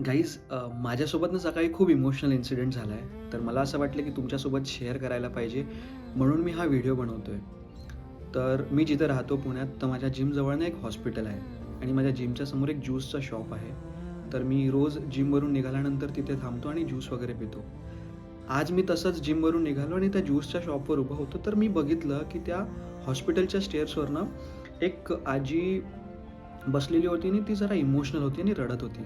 Guys माझ्यासोबत ना सकाळी खूप इमोशनल इन्सिडेंट झाला आहे. तर मला असं वाटलं की तुमच्यासोबत शेअर करायला पाहिजे, म्हणून मी हा व्हिडिओ बनवतो आहे. तर मी जिथं राहतो पुण्यात, तर माझ्या जिमजवळ ना एक हॉस्पिटल आहे आणि माझ्या जिमच्या समोर एक ज्यूसचा शॉप आहे. तर मी रोज जिमवरून निघाल्यानंतर तिथे थांबतो आणि ज्यूस वगैरे पितो. आज मी तसंच जिमवरून निघालो आणि त्या ज्यूसच्या शॉपवर उभा होतो, तर मी बघितलं की त्या हॉस्पिटलच्या स्टेअर्सवरनं एक आजी बसलेली होती आणि ती जरा इमोशनल होती आणि रडत होती.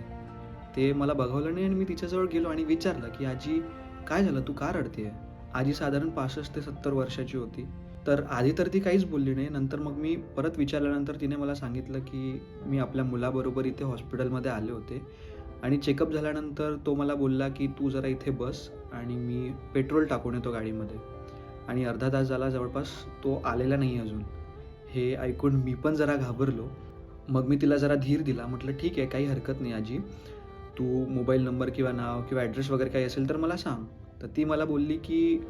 ते मला बघवलं नाही आणि मी तिच्याजवळ गेलो आणि विचारलं, की "आजी, काय झालं? तू का रडतेय?" आजी साधारण 65 ते 70 वर्षाची होती. तर आधी तर ती काहीच बोलली नाही. नंतर मग मी परत विचारल्यानंतर तिने मला सांगितलं, की "मी आपल्या मुलाबरोबर इथे हॉस्पिटलमध्ये आले होते आणि चेकअप झाल्यानंतर तो मला बोलला, की तू जरा इथे बस आणि मी पेट्रोल टाकून येतो गाडीमध्ये." आणि अर्धा तास झाला जवळपास, तो आलेला नाही अजून. हे ऐकून मी पण जरा घाबरलो. मग मी तिला जरा धीर दिला. म्हटलं, "ठीक आहे, काही हरकत नाही आजी. तू मोबाईल नंबर किंवा नाव किंवा ॲड्रेस वगैरे काही असेल तर मला सांग." तर ती मला बोलली, की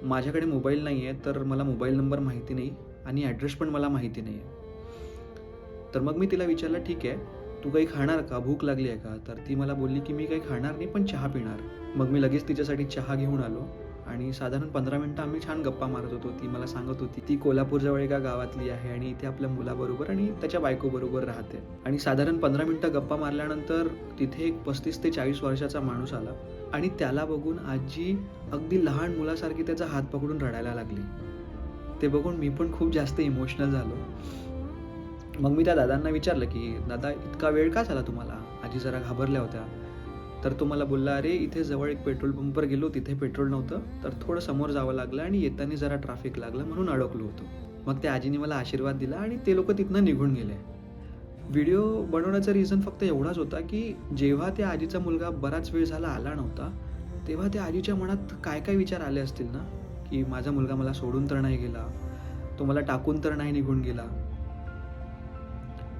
"माझ्याकडे मोबाईल नाही आहे, तर मला मोबाईल नंबर माहिती नाही आणि ॲड्रेस पण मला माहिती नाही आहे." तर मग मी तिला विचारलं, "ठीक आहे, तू काही खाणार का? भूक लागली आहे का?" तर ती मला बोलली, की "मी काही खाणार नाही, पण चहा पिणार." मग मी लगेच तिच्यासाठी चहा घेऊन आलो आणि साधारण 15 मिनिटं आम्ही छान गप्पा मारत होतो. ती मला सांगत होती, ती कोल्हापूरजवळ एका गावातली आहे आणि इथे आपल्या मुलाबरोबर आणि त्याच्या बायकोबरोबर राहते. आणि साधारण 15 मिनिटं गप्पा मारल्यानंतर तिथे एक 35 ते 40 वर्षाचा माणूस आला आणि त्याला बघून आजी अगदी लहान मुलासारखी त्याचा हात पकडून रडायला लागली. ते बघून मी पण खूप जास्त इमोशनल झालो. मग मी त्या दादांना विचारलं, की "दादा, इतका वेळ का झाला तुम्हाला?" आजी जरा घाबरल्या होत्या. तर तो मला बोलला, "अरे, इथे जवळ एक पेट्रोल पंपवर गेलो, तिथे पेट्रोल नव्हतं, तर थोडं समोर जावं लागलं आणि येताना जरा ट्रॅफिक लागलं म्हणून अडकलो होतो." मग त्या आजीने मला आशीर्वाद दिला आणि ते लोकं तिथनं निघून गेले. व्हिडिओ बनवण्याचा रिझन फक्त एवढाच होता, की जेव्हा त्या आजीचा मुलगा बराच वेळ झाला आला नव्हता, तेव्हा त्या आजीच्या मनात काय-काय विचार आले असतील ना, की माझा मुलगा मला सोडून तर नाही गेला, तो मला टाकून तर नाही निघून गेला.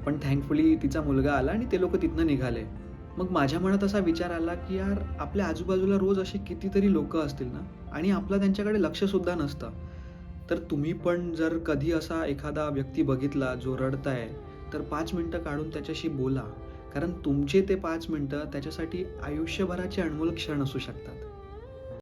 पण थँकफुली तिचा मुलगा आला आणि ते लोकं तिथनं निघाले. मग माझ्या मनात असा विचार आला, की यार आपल्या आजूबाजूला रोज अशी कितीतरी लोकं असतील ना आणि आपलं त्यांच्याकडे लक्षसुद्धा नसतं. तर तुम्ही पण जर कधी असा एखादा व्यक्ती बघितला जो रडताय, तर 5 मिनिटं काढून त्याच्याशी बोला. कारण तुमचे ते 5 मिनिटं त्याच्यासाठी आयुष्यभराचे अनमोल क्षण असू शकतात.